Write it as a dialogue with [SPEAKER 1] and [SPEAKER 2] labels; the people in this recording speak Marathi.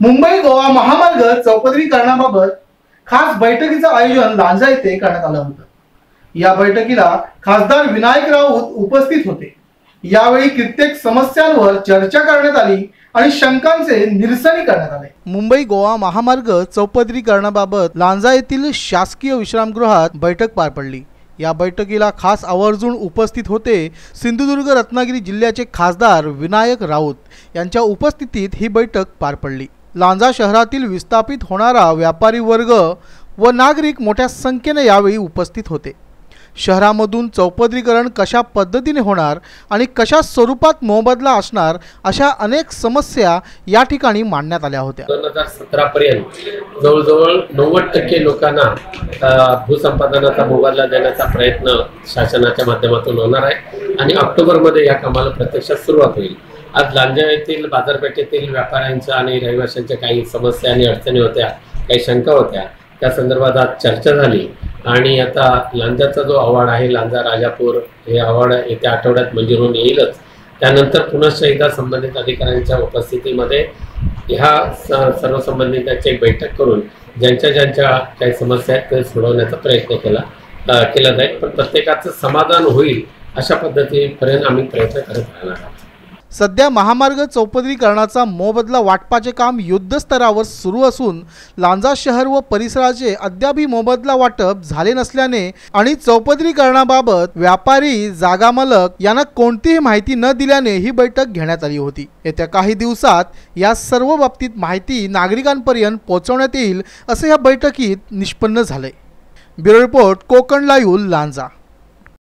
[SPEAKER 1] मुंबई गोवा महामार्ग चौपदरीकरणाबाबत खास बैठकीचं आयोजन लांजा येथे करण्यात आलं होतं। या बैठकीला खासदार विनायक राऊत उपस्थित होते। यावेळी कित्येक समस्यांवर चर्चा करण्यात आली आणि शंकांचे निरसनी करण्यात आले। मुंबई गोवा महामार्ग चौपदरीकरणाबाबत लांजा येथील शासकीय विश्रामगृहात बैठक पार पडली। या बैठकीला खास आवर्जून उपस्थित होते सिंधुदुर्ग रत्नागिरी जिल्ह्याचे खासदार विनायक राऊत यांच्या उपस्थितीत ही बैठक पार पडली। लांजा शहरातील विस्थापित होणारा व्यापारी वर्ग व नागरिक मोठ्या संख्येने यावेळी उपस्थित होते। शहरामधून चौपदरीकरण कशा पद्धतीने होणार आणि कशा स्वरूपात मोबदला असणार अशा अनेक समस्या या ठिकाणी मांडण्यात आल्या होत्या।
[SPEAKER 2] 2017 पर्यंत जवळजवळ 90% लोकांना भूसंपादनाचा मोबदला देण्याचा प्रयत्न शासनाच्या माध्यमातून होणार आहे आणि ऑक्टोबरमध्ये या कामाला प्रत्यक्षात सुरुवात होईल। आज लांजा येथील बाजारपेठेतील व्यापाऱ्यांच्या आणि रहिवाशांच्या काही समस्या आणि अडचणी होत्या, काही शंका होत्या, त्या संदर्भात आज चर्चा झाली आणि आता लांजाचा जो अवॉर्ड आहे लांजा राजापूर हे अवॉर्ड येत्या आठवड्यात मंजूर होऊन येईलच। त्यानंतर पुनश्च एकदा संबंधित अधिकाऱ्यांच्या उपस्थितीमध्ये ह्या सर्व संबंधितांची एक बैठक करून ज्यांच्या काही समस्या आहेत ते सोडवण्याचा प्रयत्न केला जाईल, पण प्रत्येकाचं समाधान होईल अशा पद्धतीपर्यंत आम्ही प्रयत्न करत राहणार आहोत।
[SPEAKER 1] सध्या महामार्ग चौपदरीकरणाचा मोबदला वाटपाचे काम युद्धस्तरावर सुरू असून लांजा शहर व परिसराचे अद्यापही मोबदला वाटप झाले नसल्याने आणि चौपदरीकरणाबाबत व्यापारी जागा मालक यांना कोणतीही माहिती न दिल्याने ही बैठक घेण्यात आली होती। येत्या काही दिवसात या सर्व बाबतीत माहिती नागरिकांपर्यंत पोहोचवण्यात येईल असे या बैठकीत निष्पन्न झाले। Bureau report Konkan live Lanja.